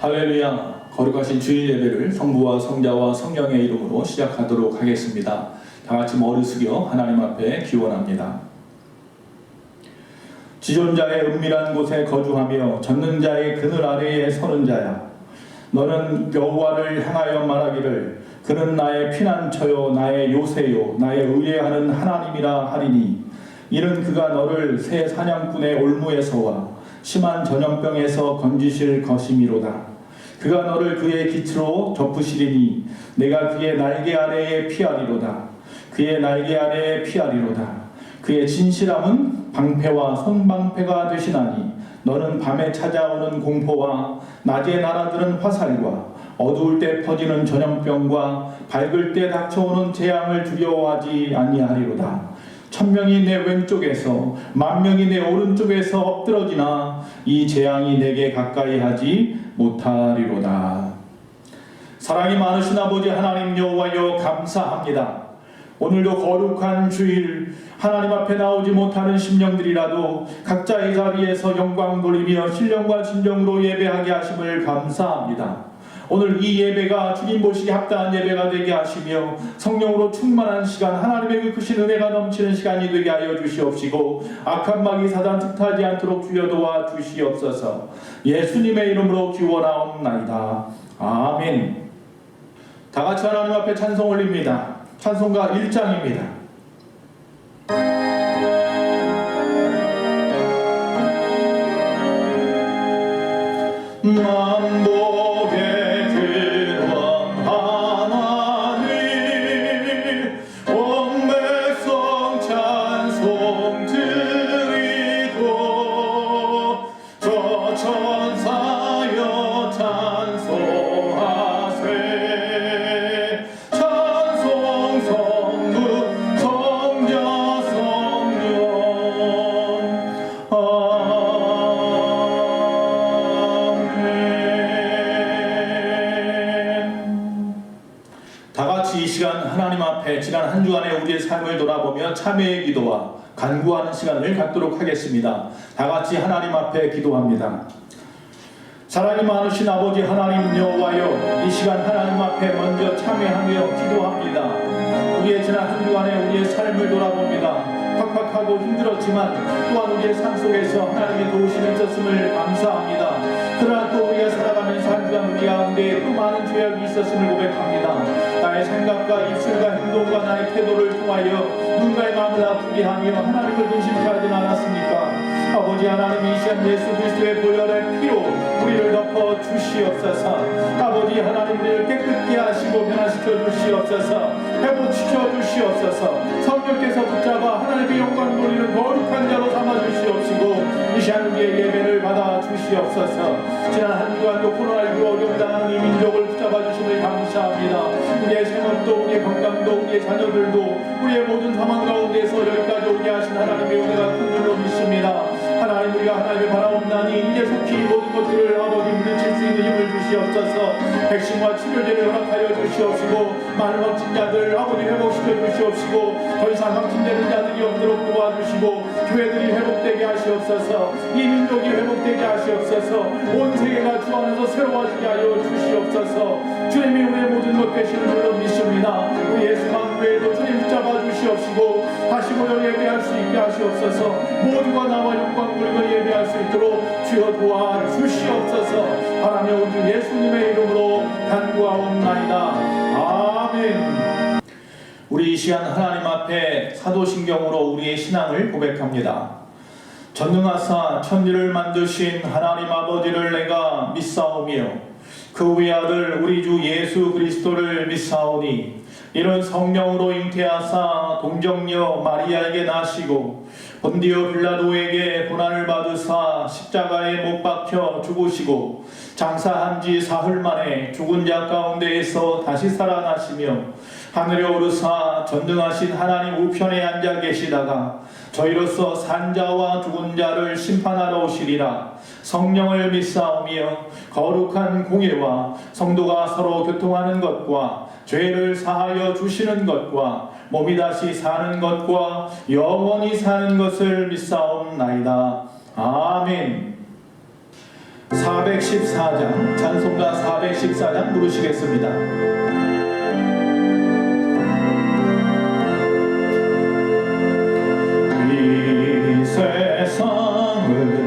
할렐루야. 거룩하신 주일 예배를 성부와 성자와 성령의 이름으로 시작하도록 하겠습니다. 다같이 머리 숙여 하나님 앞에 기원합니다. 지존자의 은밀한 곳에 거주하며 젖는 자의 그늘 아래에 서는 자야, 너는 여호와를 향하여 말하기를 그는 나의 피난처요 나의 요새요 나의 의뢰하는 하나님이라 하리니, 이는 그가 너를 새 사냥꾼의 올무에서와 심한 전염병에서 건지실 것이미로다. 그가 너를 그의 깃으로 덮으시리니 내가 그의 날개 아래에 피하리로다. 그의 날개 아래에 피하리로다. 그의 진실함은 방패와 손방패가 되시나니, 너는 밤에 찾아오는 공포와 낮에 날아드는 화살과 어두울 때 퍼지는 전염병과 밝을 때 닥쳐오는 재앙을 두려워하지 아니하리로다. 1000명이 내 왼쪽에서 10,000명이 내 오른쪽에서 엎드러지나 이 재앙이 내게 가까이 하지 못하리로다. 사랑이 많으신 아버지 하나님 여호와여, 감사합니다. 오늘도 거룩한 주일 하나님 앞에 나오지 못하는 심령들이라도 각자의 자리에서 영광 돌리며 신령과 진정으로 예배하게 하심을 감사합니다. 오늘 이 예배가 주님 보시기에 합당한 예배가 되게 하시며 성령으로 충만한 시간, 하나님의 그 크신 은혜가 넘치는 시간이 되게 하여 주시옵시고, 악한 마귀 사단 틈타지 않도록 주여 도와 주시옵소서. 예수님의 이름으로 기원하옵나이다. 아멘. 다같이 하나님 앞에 찬송 올립니다. 찬송가 1장입니다. 지난 한 주간의 우리의 삶을 돌아보며 참회의 기도와 간구하는 시간을 갖도록 하겠습니다. 다같이 하나님 앞에 기도합니다. 사랑이 많으신 아버지 하나님 여호와여, 이 시간 하나님 앞에 먼저 참회하며 기도합니다. 우리의 지난 한 주간의 우리의 삶을 돌아봅니다. 팍팍하고 힘들었지만 또한 우리의 삶 속에서 하나님의 도우심이 있었음을 감사합니다. 그러나 또 우리가 살아가면서 한 주간 우리 가운데 또 많은 죄악이 있었음을 고백합니다. 나의 생각과 입술과 행동과 나의 태도를 통하여 누군가의 마음을 아프게 하며 하나님을 근심케 하진 않았습니까? 아버지 하나님, 이 시간 예수 그리스도의 보혈의 피로 우리를 덮어 주시옵소서. 아버지 하나님, 우리를 깨끗게 하시고 변화시켜 주시옵소서. 회복시켜 주시옵소서. 성령께서 붙잡아 하나님의 영광 돌리는 거룩한 자로 삼아 주시옵시고, 이 시간 우리의 예배를 받아 주시옵소서. 지난 한 주간도 코로나19 어려움 당하는 이 민족을 붙잡아 주심을 감사합니다. 우리의 생업도 우리의 건강도 우리의 자녀들도 우리의 모든 상황 가운데서 여기까지 오게 하신 하나님의 은혜가 큰 줄로 믿습니다. 하나님, 우리가 하나님을 바라옵나니 이제 속히 모든 것들을 아버지 물리칠 수 있는 힘을 주시옵소서. 백신과 치료제를 허락하여 주시옵시고, 많은 확진자들 아버지 회복시켜 주시옵시고, 더 이상 확진되는 자들이 없도록 도와주시고, 교회들이 회복되게 하시옵소서. 이 민족이 회복되게 하시옵소서. 온 세계가 주 안에서 새로워지게 하여 주시옵소서. 주님이 우리의 모든 것 되시는 줄로 믿습니다. 우리 예수만 외에도 주님 붙잡아 주시옵시고, 다시 모여 예배할 수 있게 하시옵소서. 모두가 나와 영광 돌리며 예배할 수 있도록 주여 도와 주시옵소서. 하나님 우리 주 예수님의 이름으로 간구하옵나이다. 아멘. 우리 이 시간 하나님 앞에 사도신경으로 우리의 신앙을 고백합니다. 전능하사 천지를 만드신 하나님 아버지를 내가 믿사오며 그 외아들 우리 주 예수 그리스도를 믿사오니, 이런 성령으로 잉태하사 동정녀 마리아에게 나시고 본디오 빌라도에게 고난을 받으사 십자가에 못 박혀 죽으시고 장사한 지 사흘 만에 죽은 자 가운데에서 다시 살아나시며 하늘에 오르사 전능하신 하나님 우편에 앉아 계시다가 저희로서 산자와 죽은 자를 심판하러 오시리라. 성령을 믿사오며 거룩한 공예와 성도가 서로 교통하는 것과 죄를 사하여 주시는 것과 몸이 다시 사는 것과 영원히 사는 것을 믿사옵나이다. 아멘. 414장, 찬송가 414장 부르시겠습니다. 이 세상을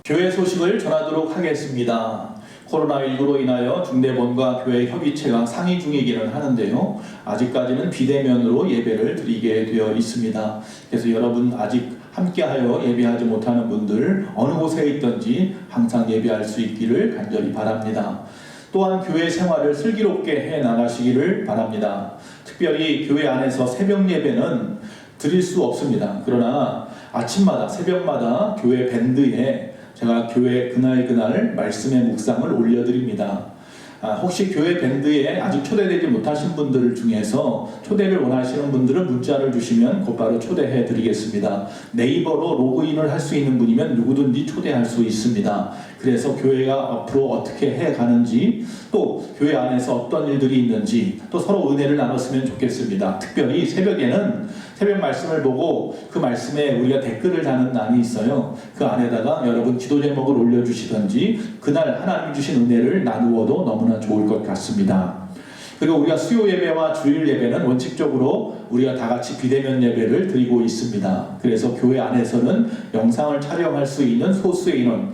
교회 소식을 전하도록 하겠습니다. 코로나19로 인하여 중대본과 교회 협의체가 상의 중이기는 하는데요. 아직까지는 비대면으로 예배를 드리게 되어 있습니다. 그래서 여러분 아직 함께하여 예배하지 못하는 분들 어느 곳에 있든지 항상 예배할 수 있기를 간절히 바랍니다. 또한 교회 생활을 슬기롭게 해 나가시기를 바랍니다. 특별히 교회 안에서 새벽 예배는 드릴 수 없습니다. 그러나 아침마다 새벽마다 교회 밴드에 제가 교회 그날 말씀의 묵상을 올려드립니다. 혹시 교회 밴드에 아직 초대되지 못하신 분들 중에서 초대를 원하시는 분들은 문자를 주시면 곧바로 초대해 드리겠습니다. 네이버로 로그인을 할 수 있는 분이면 누구든지 초대할 수 있습니다. 그래서 교회가 앞으로 어떻게 해 가는지, 또 교회 안에서 어떤 일들이 있는지 또 서로 은혜를 나눴으면 좋겠습니다. 특별히 새벽에는 새벽 말씀을 보고 그 말씀에 우리가 댓글을 다는 난이 있어요. 그 안에다가 여러분 기도 제목을 올려주시든지 그날 하나님 주신 은혜를 나누어도 너무나 좋을 것 같습니다. 그리고 우리가 수요 예배와 주일 예배는 원칙적으로 우리가 다 같이 비대면 예배를 드리고 있습니다. 그래서 교회 안에서는 영상을 촬영할 수 있는 소수의 인원,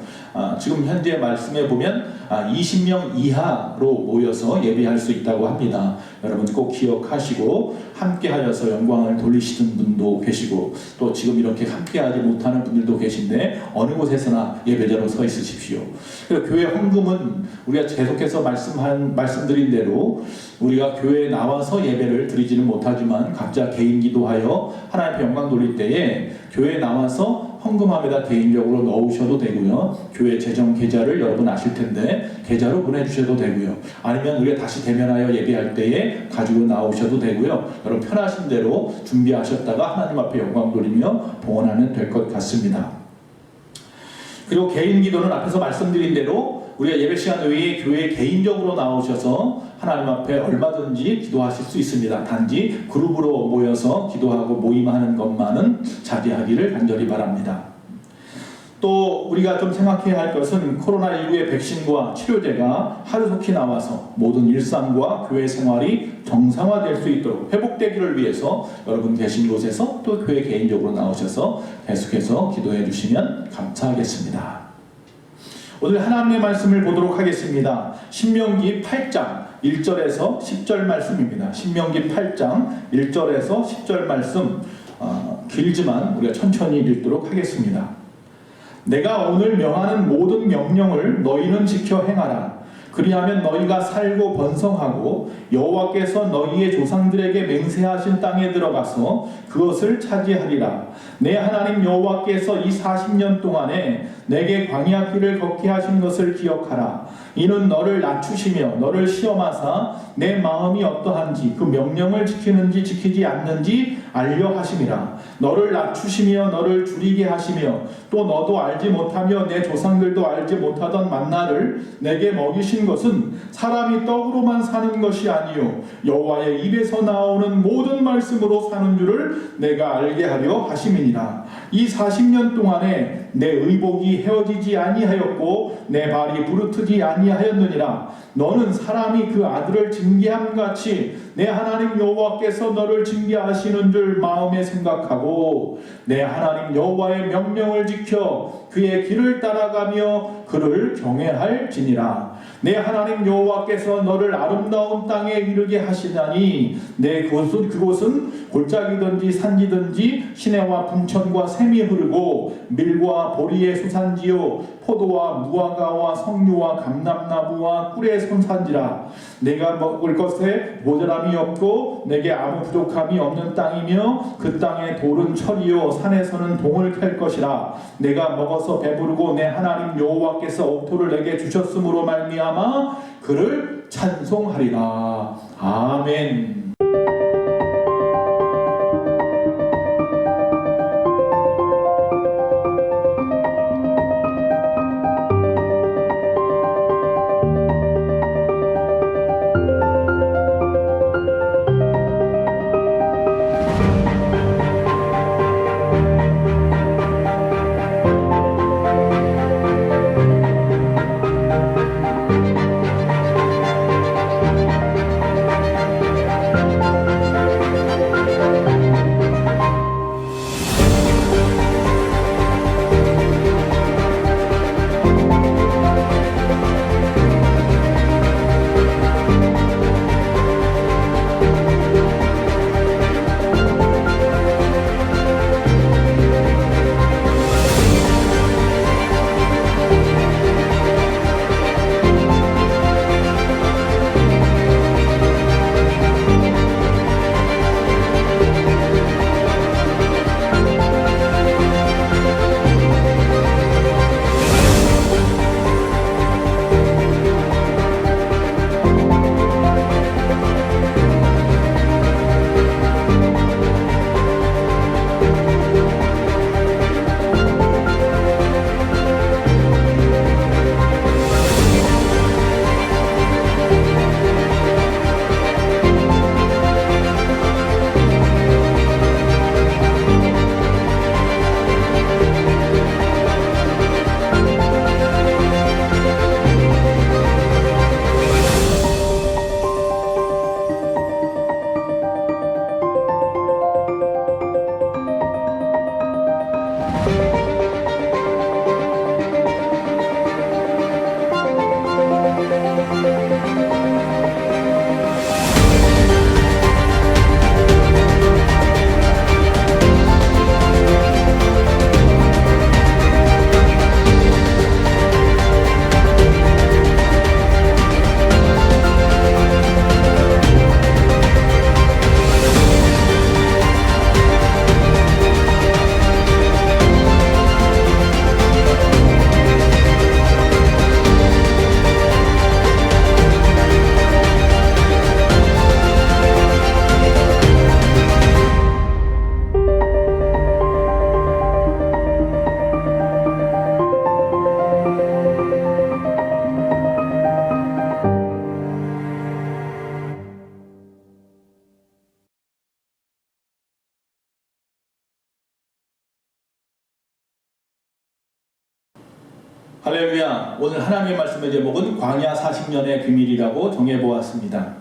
지금 현재 말씀해 보면 20명 이하로 모여서 예배할 수 있다고 합니다. 여러분 꼭 기억하시고 함께 하여서 영광을 돌리시는 분도 계시고 또 지금 이렇게 함께 하지 못하는 분들도 계신데 어느 곳에서나 예배자로 서 있으십시오. 그리고 교회 헌금은 우리가 계속해서 말씀드린 대로 우리가 교회에 나와서 예배를 드리지는 못하지만 각자 개인 기도하여 하나님 앞에 영광 돌릴 때에 교회에 나와서 헌금함에다 개인적으로 넣으셔도 되고요. 교회 재정 계좌를 여러분 아실 텐데 계좌로 보내주셔도 되고요. 아니면 우리가 다시 대면하여 예배할 때에 가지고 나오셔도 되고요. 여러분 편하신 대로 준비하셨다가 하나님 앞에 영광 돌리며 봉헌하면 될 것 같습니다. 그리고 개인 기도는 앞에서 말씀드린 대로 우리가 예배 시간 외에 교회에 개인적으로 나오셔서 하나님 앞에 얼마든지 기도하실 수 있습니다. 단지 그룹으로 모여서 기도하고 모임하는 것만은 자제하기를 간절히 바랍니다. 또 우리가 좀 생각해야 할 것은 코로나19의 백신과 치료제가 하루속히 나와서 모든 일상과 교회 생활이 정상화될 수 있도록 회복되기를 위해서 여러분 계신 곳에서 또 교회 개인적으로 나오셔서 계속해서 기도해 주시면 감사하겠습니다. 오늘 하나님의 말씀을 보도록 하겠습니다. 신명기 8장 1절에서 10절 말씀입니다. 신명기 8장 1절에서 10절 말씀, 길지만 우리가 천천히 읽도록 하겠습니다. 내가 오늘 명하는 모든 명령을 너희는 지켜 행하라. 그리하면 너희가 살고 번성하고 여호와께서 너희의 조상들에게 맹세하신 땅에 들어가서 그것을 차지하리라. 내 하나님 여호와께서 이 40년 동안에 내게 광야 길을 걷게 하신 것을 기억하라. 이는 너를 낮추시며 너를 시험하사 내 마음이 어떠한지 그 명령을 지키는지 지키지 않는지 알려 하심이라. 너를 낮추시며 너를 줄이게 하시며 또 너도 알지 못하며 내 조상들도 알지 못하던 만나를 내게 먹이신 것은 사람이 떡으로만 사는 것이 아니요 여호와의 입에서 나오는 모든 말씀으로 사는 줄을 내가 알게 하려 하심이니라. 이 40년 동안에 내 의복이 헤어지지 아니하였고 내 발이 부르트지 아니하였느니라. 너는 사람이 그 아들을 징계함 같이 내 하나님 여호와께서 너를 징계하시는 줄 마음에 생각하고 내 하나님 여호와의 명령을 지켜 그의 길을 따라가며 그를 경외할지니라. 내 하나님 여호와께서 너를 아름다운 땅에 이르게 하시나니 그곳은 골짜기든지 산지든지 시내와 분천과 샘이 흐르고 밀과 보리의 수산지요 포도와 무화과와 석류와 감람나무와 꿀의 손산지라. 내가 먹을 것에 모자람이 없고 내게 아무 부족함이 없는 땅이며 그 땅의 돌은 철이요 산에서는 동을 캘 것이라. 내가 먹어서 배부르고 내 하나님 여호와께서 옥토를 내게 주셨으므로 말미암아 그를 찬송하리라. 아멘. 할렐루야. 오늘 하나님의 말씀의 제목은 광야 40년의 비밀이라고 정해보았습니다.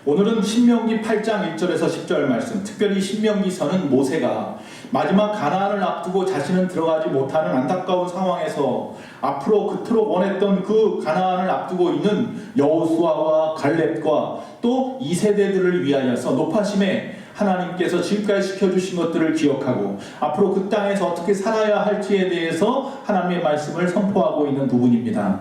오늘은 신명기 8장 1절에서 10절 말씀, 특별히 신명기서는 모세가 마지막 가나안을 앞두고 자신은 들어가지 못하는 안타까운 상황에서 앞으로 그토록 원했던 그 가나안을 앞두고 있는 여호수아와 갈렙과 또 2세대들을 위하여서 높아심에 하나님께서 지금까지 지켜주신 것들을 기억하고 앞으로 그 땅에서 어떻게 살아야 할지에 대해서 하나님의 말씀을 선포하고 있는 부분입니다.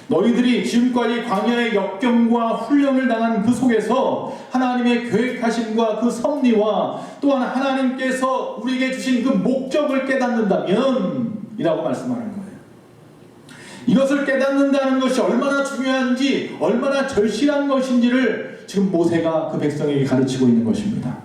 너희들이 지금까지 광야의 역경과 훈련을 당한 그 속에서 하나님의 계획하심과 그 섭리와 또한 하나님께서 우리에게 주신 그 목적을 깨닫는다면 이라고 말씀하는 거예요. 이것을 깨닫는다는 것이 얼마나 중요한지, 얼마나 절실한 것인지를 지금 모세가 그 백성에게 가르치고 있는 것입니다.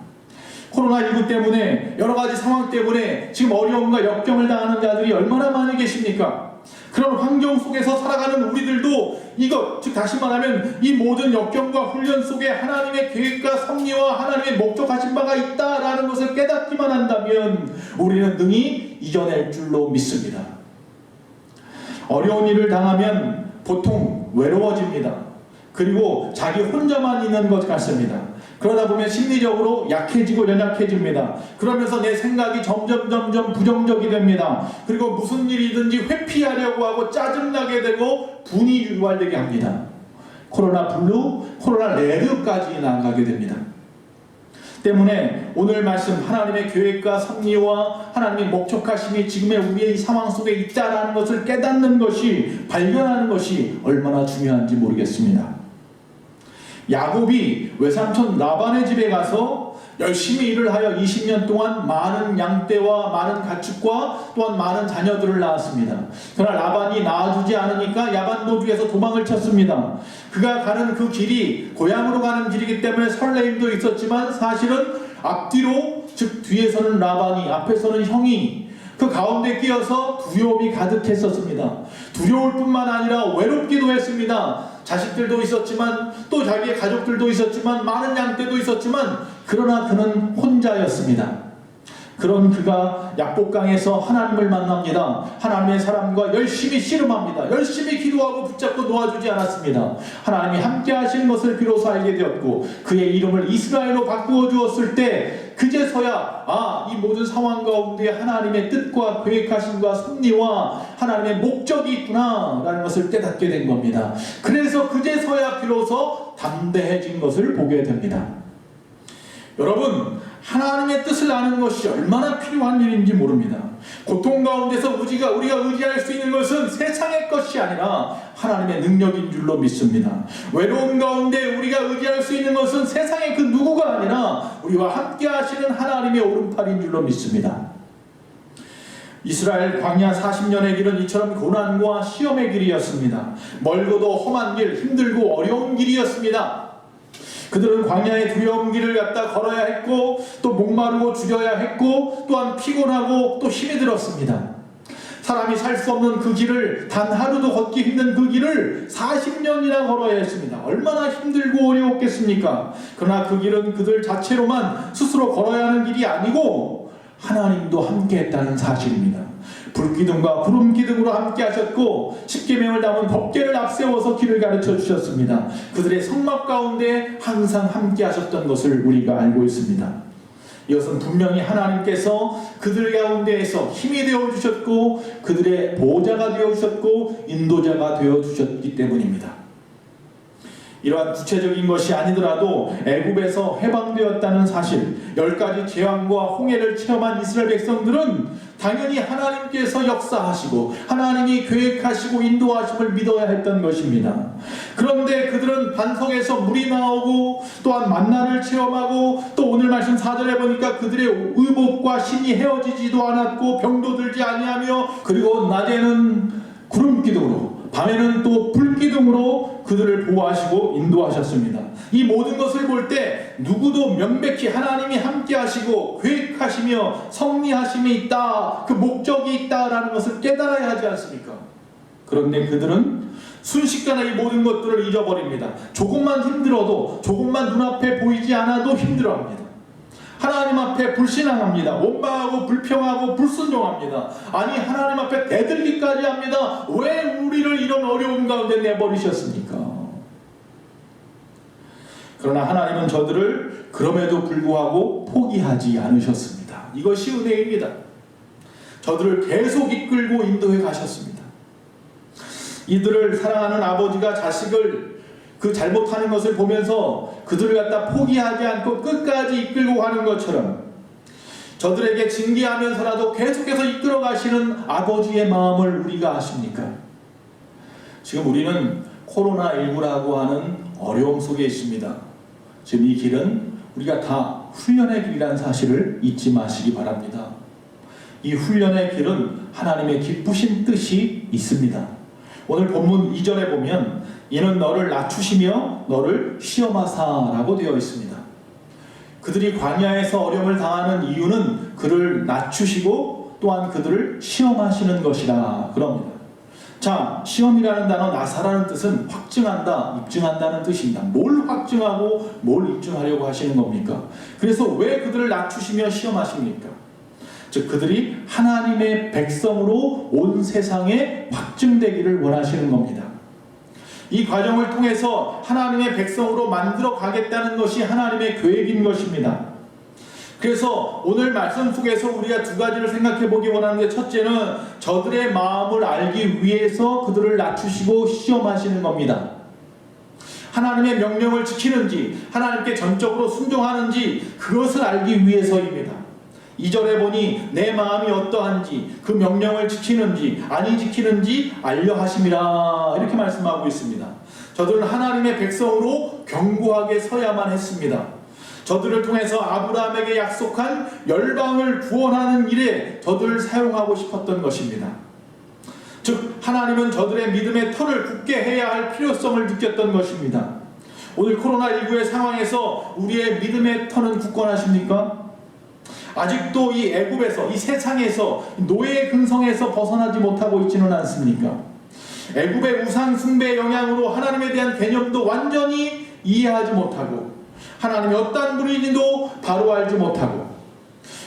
코로나19 때문에, 여러 가지 상황 때문에 지금 어려움과 역경을 당하는 자들이 얼마나 많이 계십니까? 그런 환경 속에서 살아가는 우리들도 이것, 즉 다시 말하면 이 모든 역경과 훈련 속에 하나님의 계획과 섭리와 하나님의 목적하신 바가 있다라는 것을 깨닫기만 한다면 우리는 능히 이겨낼 줄로 믿습니다. 어려운 일을 당하면 보통 외로워집니다. 그리고 자기 혼자만 있는 것 같습니다. 그러다 보면 심리적으로 약해지고 연약해집니다. 그러면서 내 생각이 점점 부정적이 됩니다. 그리고 무슨 일이든지 회피하려고 하고 짜증나게 되고 분이 유발되게 합니다. 코로나 블루, 코로나 레드까지 나아가게 됩니다. 때문에 오늘 말씀 하나님의 계획과 섭리와 하나님의 목적하심이 지금의 우리의 상황 속에 있다는 것을 깨닫는 것이, 발견하는 것이 얼마나 중요한지 모르겠습니다. 야곱이 외삼촌 라반의 집에 가서 열심히 일을 하여 20년 동안 많은 양떼와 많은 가축과 또한 많은 자녀들을 낳았습니다. 그러나 라반이 낳아주지 않으니까 야반 노주에서 도망을 쳤습니다. 그가 가는 그 길이 고향으로 가는 길이기 때문에 설레임도 있었지만 사실은 앞뒤로, 즉 뒤에서는 라반이, 앞에서는 형이 그 가운데 끼어서 두려움이 가득했었습니다. 두려울 뿐만 아니라 외롭기도 했습니다. 자식들도 있었지만 또 자기의 가족들도 있었지만 많은 양떼도 있었지만 그러나 그는 혼자였습니다. 그런 그가 약복강에서 하나님을 만납니다. 하나님의 사람과 열심히 씨름합니다. 열심히 기도하고 붙잡고 놓아주지 않았습니다. 하나님이 함께 하시는 것을 비로소 알게 되었고 그의 이름을 이스라엘로 바꾸어 주었을 때 그제서야 이 모든 상황 가운데 하나님의 뜻과 계획하심과 섭리와 하나님의 목적이 있구나 라는 것을 깨닫게 된 겁니다. 그래서 그제서야 비로소 담대해진 것을 보게 됩니다. 여러분, 하나님의 뜻을 아는 것이 얼마나 필요한 일인지 모릅니다. 고통 가운데서 우리가 의지할 수 있는 것은 세상의 것이 아니라 하나님의 능력인 줄로 믿습니다. 외로움 가운데 우리가 의지할 수 있는 것은 세상의 그 누구가 아니라 우리와 함께 하시는 하나님의 오른팔인 줄로 믿습니다. 이스라엘 광야 40년의 길은 이처럼 고난과 시험의 길이었습니다. 멀고도 험한 길, 힘들고 어려운 길이었습니다. 그들은 광야의 두려운 길을 갖다 걸어야 했고 또 목마르고 죽여야 했고 또한 피곤하고 또 힘이 들었습니다. 사람이 살 수 없는 그 길을, 단 하루도 걷기 힘든 그 길을 40년이나 걸어야 했습니다. 얼마나 힘들고 어려웠겠습니까? 그러나 그 길은 그들 자체로만 스스로 걸어야 하는 길이 아니고 하나님도 함께 했다는 사실입니다. 불기둥과 구름기둥으로 함께 하셨고 십계명을 담은 법궤를 앞세워서 길을 가르쳐 주셨습니다. 그들의 성막 가운데 항상 함께 하셨던 것을 우리가 알고 있습니다. 이것은 분명히 하나님께서 그들 가운데에서 힘이 되어 주셨고 그들의 보호자가 되어 주셨고 인도자가 되어 주셨기 때문입니다. 이러한 구체적인 것이 아니더라도 애굽에서 해방되었다는 사실, 10가지 재앙과 홍해를 체험한 이스라엘 백성들은 당연히 하나님께서 역사하시고 하나님이 계획하시고 인도하심을 믿어야 했던 것입니다. 그런데 그들은 반석에서 물이 나오고 또한 만나를 체험하고 또 오늘 말씀 4절에 보니까 그들의 의복과 신이 헤어지지도 않았고 병도 들지 아니하며 그리고 낮에는 구름기둥으로 밤에는 또 불기둥으로 그들을 보호하시고 인도하셨습니다. 이 모든 것을 볼 때 누구도 명백히 하나님이 함께 하시고 계획하시며 섭리하심이 있다, 그 목적이 있다라는 것을 깨달아야 하지 않습니까? 그런데 그들은 순식간에 이 모든 것들을 잊어버립니다. 조금만 힘들어도, 조금만 눈앞에 보이지 않아도 힘들어합니다. 하나님 앞에 불신앙합니다. 원망하고 불평하고 불순종합니다. 아니 하나님 앞에 대들기까지 합니다. 왜 우리를 이런 어려움 가운데 내버리셨습니까? 그러나 하나님은 저들을 그럼에도 불구하고 포기하지 않으셨습니다. 이것이 은혜입니다. 저들을 계속 이끌고 인도해 가셨습니다. 이들을 사랑하는 아버지가 자식을 그 잘못하는 것을 보면서 그들을 갖다 포기하지 않고 끝까지 이끌고 가는 것처럼 저들에게 징계하면서라도 계속해서 이끌어 가시는 아버지의 마음을 우리가 아십니까? 지금 우리는 코로나19라고 하는 어려움 속에 있습니다. 지금 이 길은 우리가 다 훈련의 길이라는 사실을 잊지 마시기 바랍니다. 이 훈련의 길은 하나님의 기쁘신 뜻이 있습니다. 오늘 본문 2절에 보면 이는 너를 낮추시며 너를 시험하사라고 되어 있습니다. 그들이 광야에서 어려움을 당하는 이유는 그를 낮추시고 또한 그들을 시험하시는 것이라 그럽니다. 자, 시험이라는 단어 나사라는 뜻은 확증한다, 입증한다는 뜻입니다. 뭘 확증하고 뭘 입증하려고 하시는 겁니까? 그래서 왜 그들을 낮추시며 시험하십니까? 즉 그들이 하나님의 백성으로 온 세상에 확증되기를 원하시는 겁니다. 이 과정을 통해서 하나님의 백성으로 만들어 가겠다는 것이 하나님의 계획인 것입니다. 그래서 오늘 말씀 속에서 우리가 두 가지를 생각해 보기 원하는데, 첫째는 저들의 마음을 알기 위해서 그들을 낮추시고 시험하시는 겁니다. 하나님의 명령을 지키는지 하나님께 전적으로 순종하는지 그것을 알기 위해서입니다. 2절에 보니 내 마음이 어떠한지 그 명령을 지키는지 아니 지키는지 알려 하심이라 이렇게 말씀하고 있습니다. 저들은 하나님의 백성으로 견고하게 서야만 했습니다. 저들을 통해서 아브라함에게 약속한 열방을 구원하는 일에 저들을 사용하고 싶었던 것입니다. 즉 하나님은 저들의 믿음의 터를 굳게 해야 할 필요성을 느꼈던 것입니다. 오늘 코로나19의 상황에서 우리의 믿음의 터는 굳건하십니까? 아직도 이 애굽에서, 이 세상에서, 노예의 근성에서 벗어나지 못하고 있지는 않습니까? 애굽의 우상 숭배의 영향으로 하나님에 대한 개념도 완전히 이해하지 못하고 하나님이 어떤 분인지도 바로 알지 못하고,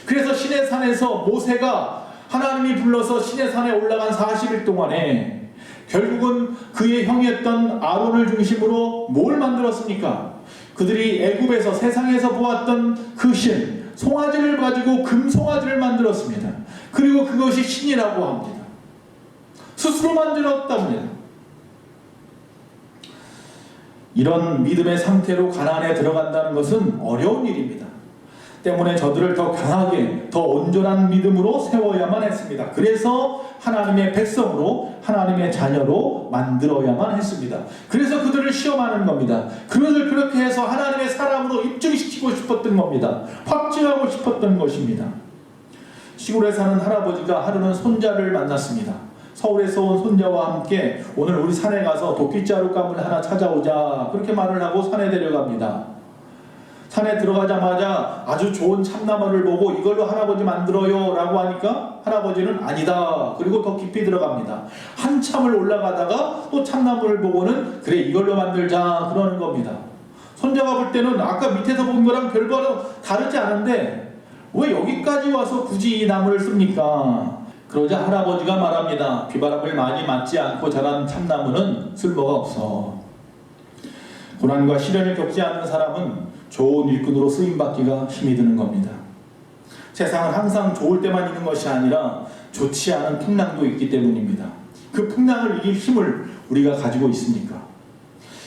그래서 시내산에서 모세가 하나님이 불러서 시내산에 올라간 40일 동안에 결국은 그의 형이었던 아론을 중심으로 뭘 만들었습니까? 그들이 애굽에서 세상에서 보았던 그 신 송아지를 가지고 금송아지를 만들었습니다. 그리고 그것이 신이라고 합니다. 스스로 만들었다고 합니다. 이런 믿음의 상태로 가나안에 들어간다는 것은 어려운 일입니다. 때문에 저들을 더 강하게, 더 온전한 믿음으로 세워야만 했습니다. 그래서 하나님의 백성으로, 하나님의 자녀로 만들어야만 했습니다. 그래서 그들을 시험하는 겁니다. 그들을 그렇게 해서 하나님의 사람으로 입증시키고 싶었던 겁니다. 확증하고 싶었던 것입니다. 시골에 사는 할아버지가 하루는 손자를 만났습니다. 서울에서 온 손자와 함께 오늘 우리 산에 가서 도끼자루감을 하나 찾아오자, 그렇게 말을 하고 산에 데려갑니다. 산에 들어가자마자 아주 좋은 참나무를 보고 이걸로 할아버지 만들어요 라고 하니까 할아버지는 아니다, 그리고 더 깊이 들어갑니다. 한참을 올라가다가 또 참나무를 보고는 그래 이걸로 만들자 그러는 겁니다. 손자가 볼 때는 아까 밑에서 본 거랑 별반 다르지 않은데 왜 여기까지 와서 굳이 이 나무를 씁니까? 그러자 할아버지가 말합니다. 비바람을 많이 맞지 않고 자란 참나무는 쓸모가 없어. 고난과 시련을 겪지 않는 사람은 좋은 일꾼으로 쓰임받기가 힘이 드는 겁니다. 세상은 항상 좋을 때만 있는 것이 아니라 좋지 않은 풍랑도 있기 때문입니다. 그 풍랑을 이길 힘을 우리가 가지고 있습니까?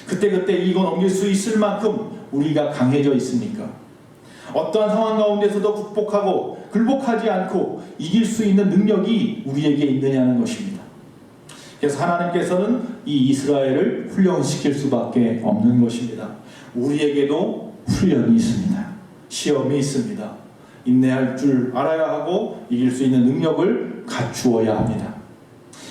그때그때 이거 넘길 수 있을 만큼 우리가 강해져 있습니까? 어떠한 상황 가운데서도 극복하고 굴복하지 않고 이길 수 있는 능력이 우리에게 있느냐는 것입니다. 그래서 하나님께서는 이 이스라엘을 훈련시킬 수밖에 없는 것입니다. 우리에게도 훈련이 있습니다. 시험이 있습니다. 인내할 줄 알아야 하고 이길 수 있는 능력을 갖추어야 합니다.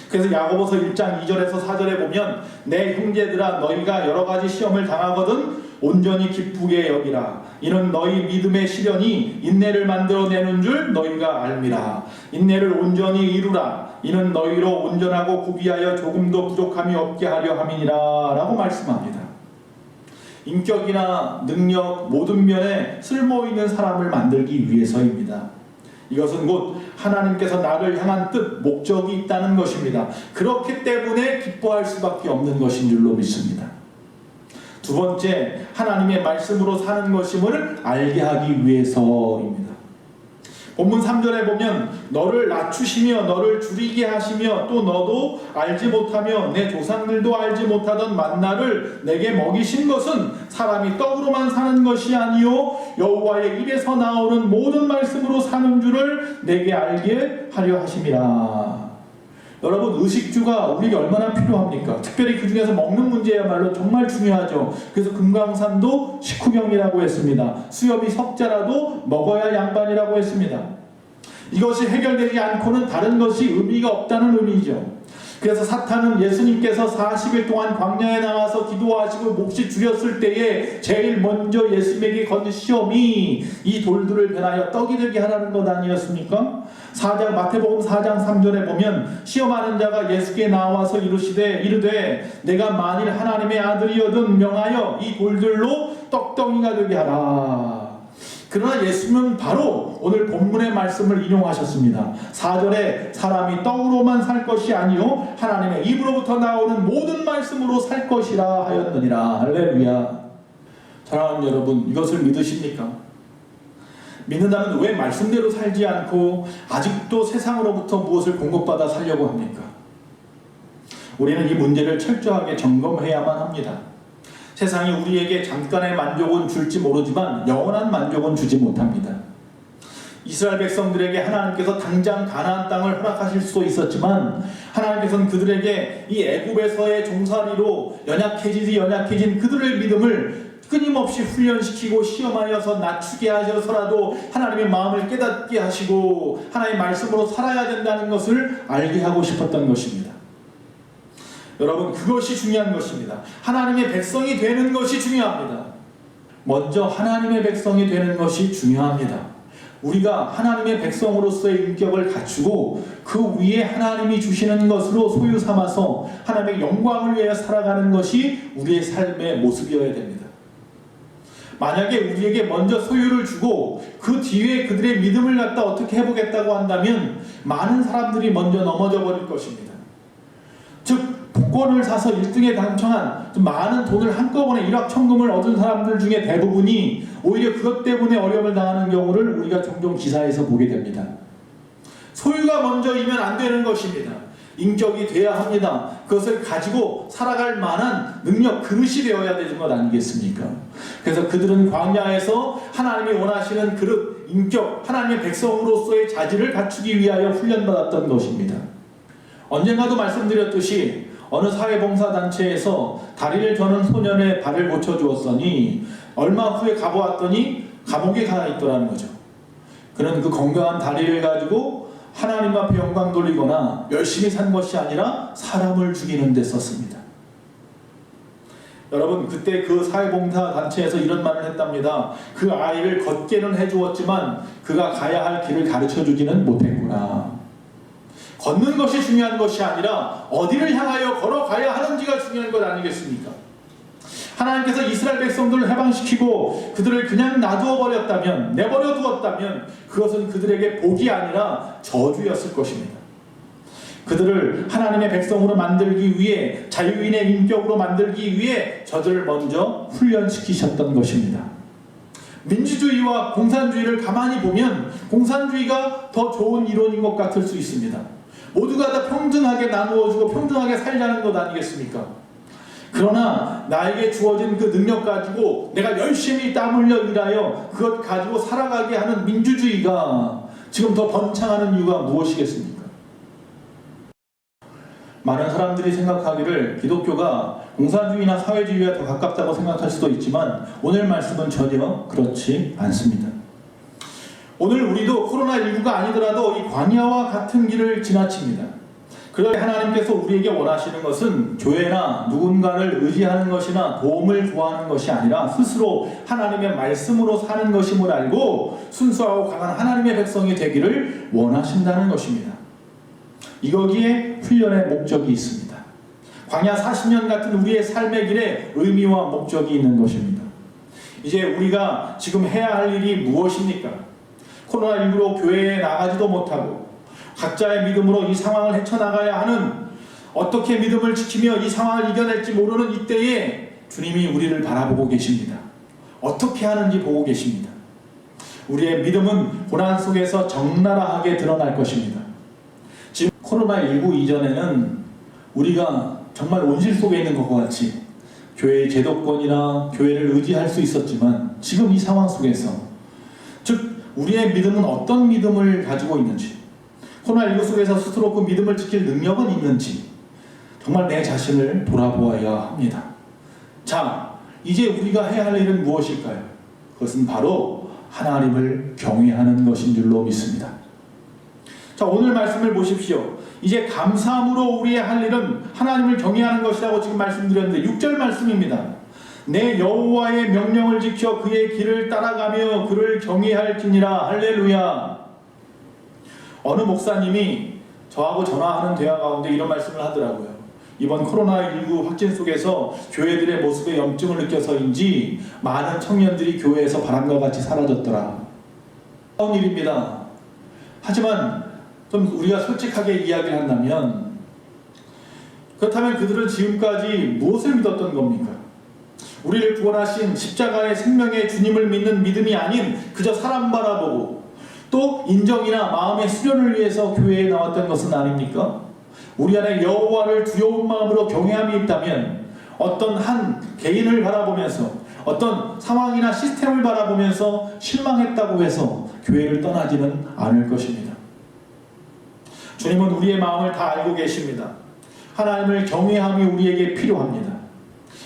그래서 야고보서 1장 2절에서 4절에 보면 내 형제들아 너희가 여러 가지 시험을 당하거든 온전히 기쁘게 여기라. 이는 너희 믿음의 시련이 인내를 만들어내는 줄 너희가 알미라. 인내를 온전히 이루라. 이는 너희로 온전하고 구비하여 조금도 부족함이 없게 하려 함이니라 라고 말씀합니다. 인격이나 능력 모든 면에 쓸모있는 사람을 만들기 위해서입니다. 이것은 곧 하나님께서 나를 향한 뜻, 목적이 있다는 것입니다. 그렇기 때문에 기뻐할 수밖에 없는 것인 줄로 믿습니다. 두 번째, 하나님의 말씀으로 사는 것임을 알게 하기 위해서입니다. 본문 3절에 보면 너를 낮추시며 너를 줄이게 하시며 또 너도 알지 못하며 내 조상들도 알지 못하던 만나를 내게 먹이신 것은 사람이 떡으로만 사는 것이 아니요 여호와의 입에서 나오는 모든 말씀으로 사는 줄을 내게 알게 하려 하심이라. 여러분, 의식주가 우리에게 얼마나 필요합니까? 특별히 그 중에서 먹는 문제야말로 정말 중요하죠. 그래서 금강산도 식후경이라고 했습니다. 수염이 석자라도 먹어야 양반이라고 했습니다. 이것이 해결되지 않고는 다른 것이 의미가 없다는 의미죠. 그래서 사탄은 예수님께서 40일 동안 광야에 나와서 기도하시고 몹시 줄였을 때에 제일 먼저 예수님에게 건 시험이 이 돌들을 변하여 떡이 되게 하라는 것 아니었습니까? 마태복음 4장 3절에 보면 시험하는 자가 예수께 나와서 이르되 내가 만일 하나님의 아들이여든 명하여 이 돌들로 떡덩이가 되게 하라. 그러나 예수님은 바로 오늘 본문의 말씀을 인용하셨습니다. 4절에 사람이 떡으로만 살 것이 아니요 하나님의 입으로부터 나오는 모든 말씀으로 살 것이라 하였느니라. 할렐루야. 사랑하는 여러분, 이것을 믿으십니까? 믿는다면 왜 말씀대로 살지 않고 아직도 세상으로부터 무엇을 공급받아 살려고 합니까? 우리는 이 문제를 철저하게 점검해야만 합니다. 세상이 우리에게 잠깐의 만족은 줄지 모르지만 영원한 만족은 주지 못합니다. 이스라엘 백성들에게 하나님께서 당장 가나안 땅을 허락하실 수도 있었지만 하나님께서는 그들에게 이 애굽에서의 종살이로 연약해진 그들의 믿음을 끊임없이 훈련시키고 시험하여서 낮추게 하셔서라도 하나님의 마음을 깨닫게 하시고 하나님의 말씀으로 살아야 된다는 것을 알게 하고 싶었던 것입니다. 여러분, 그것이 중요한 것입니다. 하나님의 백성이 되는 것이 중요합니다. 먼저 하나님의 백성이 되는 것이 중요합니다. 우리가 하나님의 백성으로서의 인격을 갖추고 그 위에 하나님이 주시는 것으로 소유 삼아서 하나님의 영광을 위해 살아가는 것이 우리의 삶의 모습이어야 됩니다. 만약에 우리에게 먼저 소유를 주고 그 뒤에 그들의 믿음을 갖다 어떻게 해보겠다고 한다면 많은 사람들이 먼저 넘어져 버릴 것입니다. 즉 복권을 사서 1등에 당첨한 많은 돈을 한꺼번에 일확천금을 얻은 사람들 중에 대부분이 오히려 그것 때문에 어려움을 당하는 경우를 우리가 종종 기사에서 보게 됩니다. 소유가 먼저이면 안 되는 것입니다. 인격이 되어야 합니다. 그것을 가지고 살아갈 만한 능력, 그릇이 되어야 되는 것 아니겠습니까? 그래서 그들은 광야에서 하나님이 원하시는 그릇, 인격, 하나님의 백성으로서의 자질을 갖추기 위하여 훈련받았던 것입니다. 언젠가도 말씀드렸듯이 어느 사회봉사단체에서 다리를 저는 소년의 발을 고쳐주었으니 얼마 후에 가보았더니 감옥에 가 있더라는 거죠. 그는 그 건강한 다리를 가지고 하나님 앞에 영광 돌리거나 열심히 산 것이 아니라 사람을 죽이는 데 썼습니다. 여러분, 그때 그 사회봉사단체에서 이런 말을 했답니다. 그 아이를 걷게는 해주었지만 그가 가야 할 길을 가르쳐주지는 못했구나. 걷는 것이 중요한 것이 아니라 어디를 향하여 걸어가야 하는지가 중요한 것 아니겠습니까? 하나님께서 이스라엘 백성들을 해방시키고 그들을 그냥 놔두어 버렸다면, 내버려 두었다면 그것은 그들에게 복이 아니라 저주였을 것입니다. 그들을 하나님의 백성으로 만들기 위해, 자유인의 인격으로 만들기 위해 저들을 먼저 훈련시키셨던 것입니다. 민주주의와 공산주의를 가만히 보면 공산주의가 더 좋은 이론인 것 같을 수 있습니다. 모두가 다 평등하게 나누어주고 평등하게 살자는 것 아니겠습니까? 그러나 나에게 주어진 그 능력 가지고 내가 열심히 땀 흘려 일하여 그것 가지고 살아가게 하는 민주주의가 지금 더 번창하는 이유가 무엇이겠습니까? 많은 사람들이 생각하기를 기독교가 공산주의나 사회주의와 더 가깝다고 생각할 수도 있지만 오늘 말씀은 전혀 그렇지 않습니다. 오늘 우리도 코로나19가 아니더라도 이 광야와 같은 길을 지나칩니다. 그런데 하나님께서 우리에게 원하시는 것은 교회나 누군가를 의지하는 것이나 도움을 구하는 것이 아니라 스스로 하나님의 말씀으로 사는 것임을 알고 순수하고 강한 하나님의 백성이 되기를 원하신다는 것입니다. 이거기에 훈련의 목적이 있습니다. 광야 40년 같은 우리의 삶의 길에 의미와 목적이 있는 것입니다. 이제 우리가 지금 해야 할 일이 무엇입니까? 코로나19로 교회에 나가지도 못하고 각자의 믿음으로 이 상황을 헤쳐나가야 하는, 어떻게 믿음을 지키며 이 상황을 이겨낼지 모르는 이때에 주님이 우리를 바라보고 계십니다. 어떻게 하는지 보고 계십니다. 우리의 믿음은 고난 속에서 적나라하게 드러날 것입니다. 지금 코로나19 이전에는 우리가 정말 온실 속에 있는 것과 같이 교회의 제도권이나 교회를 의지할 수 있었지만, 지금 이 상황 속에서, 즉 우리의 믿음은 어떤 믿음을 가지고 있는지, 코로나19 속에서 스스로 그 믿음을 지킬 능력은 있는지 정말 내 자신을 돌아보아야 합니다. 자, 이제 우리가 해야 할 일은 무엇일까요? 그것은 바로 하나님을 경외하는 것인 줄로 믿습니다. 자, 오늘 말씀을 보십시오. 이제 감사함으로 우리의 할 일은 하나님을 경외하는 것이라고 지금 말씀드렸는데 6절 말씀입니다. 내 여호와의 명령을 지켜 그의 길을 따라가며 그를 경외할지니라. 할렐루야. 어느 목사님이 저하고 전화하는 대화 가운데 이런 말씀을 하더라고요. 이번 코로나19 확진 속에서 교회들의 모습에 염증을 느껴서인지 많은 청년들이 교회에서 바람과 같이 사라졌더라. 그런 일입니다. 하지만 좀 우리가 솔직하게 이야기를 한다면, 그렇다면 그들은 지금까지 무엇을 믿었던 겁니까? 우리를 구원하신 십자가의 생명의 주님을 믿는 믿음이 아닌 그저 사람 바라보고 또 인정이나 마음의 수련을 위해서 교회에 나왔던 것은 아닙니까? 우리 안에 여호와를 두려운 마음으로 경외함이 있다면 어떤 한 개인을 바라보면서, 어떤 상황이나 시스템을 바라보면서 실망했다고 해서 교회를 떠나지는 않을 것입니다. 주님은 우리의 마음을 다 알고 계십니다. 하나님을 경외함이 우리에게 필요합니다.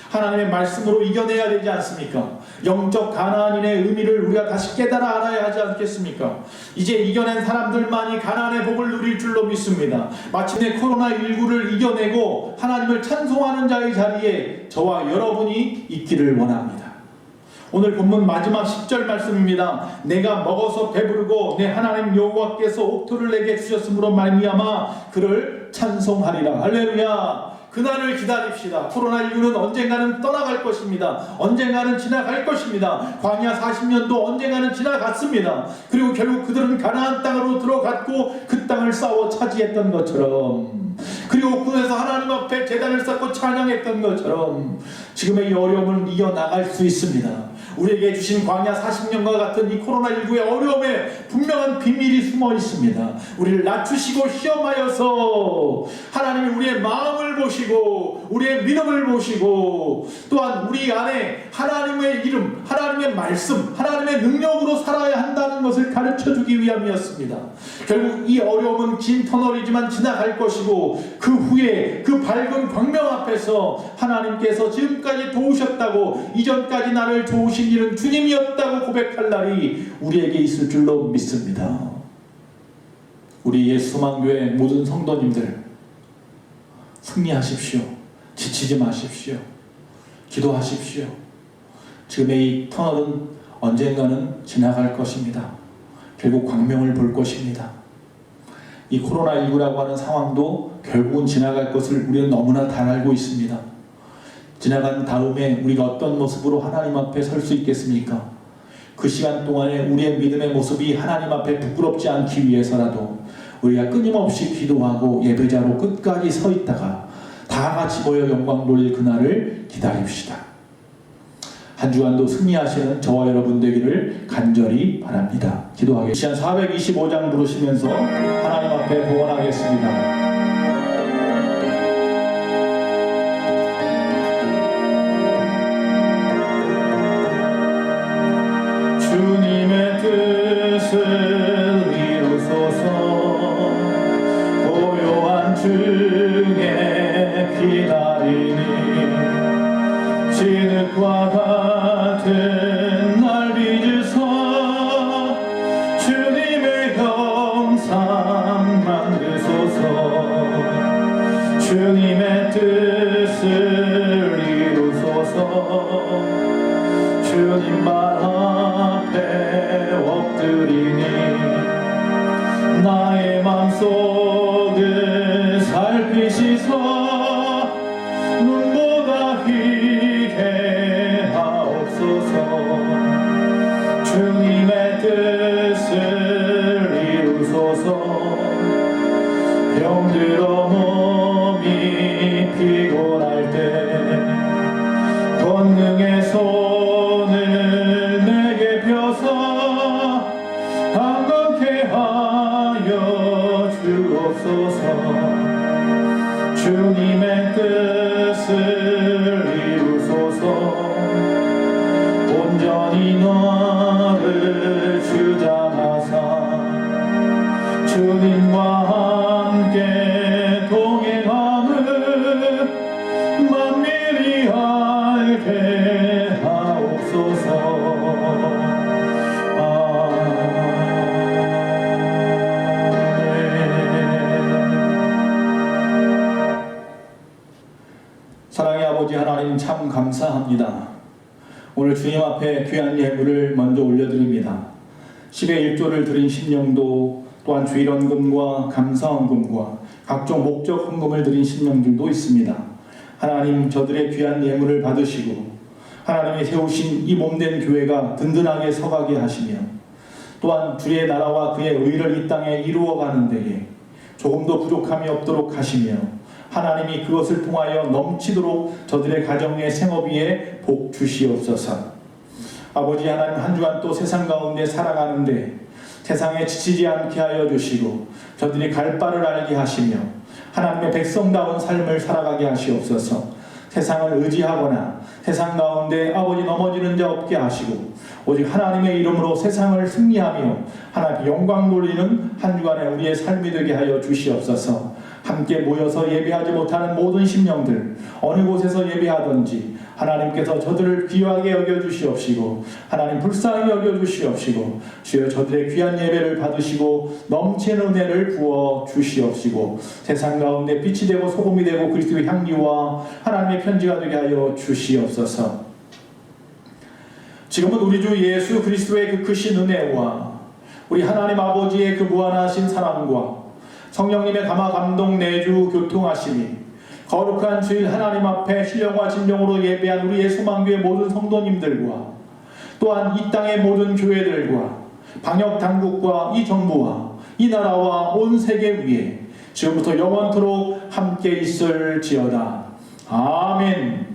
하나님의 말씀으로 이겨내야 되지 않습니까? 영적 가나안인의 의미를 우리가 다시 깨달아 알아야 하지 않겠습니까? 이제 이겨낸 사람들만이 가나안의 복을 누릴 줄로 믿습니다. 마침내 코로나19를 이겨내고 하나님을 찬송하는 자의 자리에 저와 여러분이 있기를 원합니다. 오늘 본문 마지막 10절 말씀입니다. 내가 먹어서 배부르고 내 하나님 여호와께서 옥토를 내게 주셨으므로 말미암아 그를 찬송하리라. 할렐루야. 그날을 기다립시다. 코로나19는 언젠가는 떠나갈 것입니다. 언젠가는 지나갈 것입니다. 광야 40년도 언젠가는 지나갔습니다. 그리고 결국 그들은 가나안 땅으로 들어갔고 그 땅을 싸워 차지했던 것처럼, 그리고 그에서 하나님 앞에 제단을 쌓고 찬양했던 것처럼 지금의 이 어려움을 이겨나갈 수 있습니다. 우리에게 주신 광야 40년과 같은 이 코로나19의 어려움에 분명한 비밀이 숨어 있습니다. 우리를 낮추시고 시험하여서 하나님이 우리의 마음을 보시고 우리의 믿음을 보시고 또한 우리 안에 하나님의 이름, 하나님의 말씀, 하나님의 능력으로 살아야 한다는 것을 가르쳐주기 위함이었습니다. 결국 이 어려움은 긴 터널이지만 지나갈 것이고 그 후에 그 밝은 광명 앞에서 하나님께서 지금까지 도우셨다고, 이전까지 나를 도우신 일은 주님이었다고 고백할 날이 우리에게 있을 줄로 믿습니다. 우리 예수소망교회 모든 성도님들 승리하십시오. 지치지 마십시오. 기도하십시오. 지금의 이 터널은 언젠가는 지나갈 것입니다. 결국 광명을 볼 것입니다. 이 코로나19라고 하는 상황도 결국은 지나갈 것을 우리는 너무나 잘 알고 있습니다. 지나간 다음에 우리가 어떤 모습으로 하나님 앞에 설 수 있겠습니까? 그 시간 동안에 우리의 믿음의 모습이 하나님 앞에 부끄럽지 않기 위해서라도 우리가 끊임없이 기도하고 예배자로 끝까지 서 있다가 다 같이 모여 영광 돌릴 그날을 기다립시다. 한 주간도 승리하시는 저와 여러분 되기를 간절히 바랍니다. 기도하겠습니다. 시간 425장 부르시면서 하나님 앞에 봉헌하겠습니다. 주님의 뜻을 이루소서. 고요한 중에 기다리니 진흙과 같은 날 빚으사 주님의 형상 만드소서. 주님의 뜻을 이루소서. 주님 말 앞에 엎드리니 나의 맘속을 살피시사 눈보다 희게 하옵소서. 병들어 몸이 피곤할 때 권능의 손을 내게 펴서 강건케 하여 주옵소서. 주님의 뜻을 이루소서. 온전히 나를 주장하사 주님과 함께 동행함을 만민이 알게 하옵소서. 사랑의 아버지 하나님, 참 감사합니다. 오늘 주님 앞에 귀한 예물을 먼저 올려드립니다. 10의 1조를 드린 신령도, 또한 주일헌금과 감사헌금과 각종 목적 헌금을 드린 신령들도 있습니다. 하나님, 저들의 귀한 예물을 받으시고 하나님이 세우신 이 몸된 교회가 든든하게 서가게 하시며, 또한 주의 나라와 그의 의를 이 땅에 이루어가는 데에 조금도 부족함이 없도록 하시며, 하나님이 그것을 통하여 넘치도록 저들의 가정의 생업 위에 복 주시옵소서. 아버지 하나님, 한 주간 또 세상 가운데 살아가는데 세상에 지치지 않게 하여 주시고 저들이 갈 바를 알게 하시며 하나님의 백성다운 삶을 살아가게 하시옵소서. 세상을 의지하거나 세상 가운데 아버지 넘어지는 자 없게 하시고 오직 하나님의 이름으로 세상을 승리하며 하나님의 영광 돌리는 한 주간의 우리의 삶이 되게 하여 주시옵소서. 함께 모여서 예배하지 못하는 모든 심령들, 어느 곳에서 예배하든지 하나님께서 저들을 귀하게 여겨주시옵시고 하나님 불쌍히 여겨주시옵시고 주여 저들의 귀한 예배를 받으시고 넘치는 은혜를 부어 주시옵시고 세상 가운데 빛이 되고 소금이 되고 그리스도의 향기와 하나님의 편지가 되게 하여 주시옵소서. 지금은 우리 주 예수 그리스도의 그 크신 은혜와 우리 하나님 아버지의 그 무한하신 사랑과 성령님의 감화 감동 내주 교통하심이 거룩한 주일 하나님 앞에 신령과 진정으로 예배한 우리 예수만교회 모든 성도님들과 또한 이 땅의 모든 교회들과 방역당국과 이 정부와 이 나라와 온 세계 위에 지금부터 영원토록 함께 있을지어다. 아멘.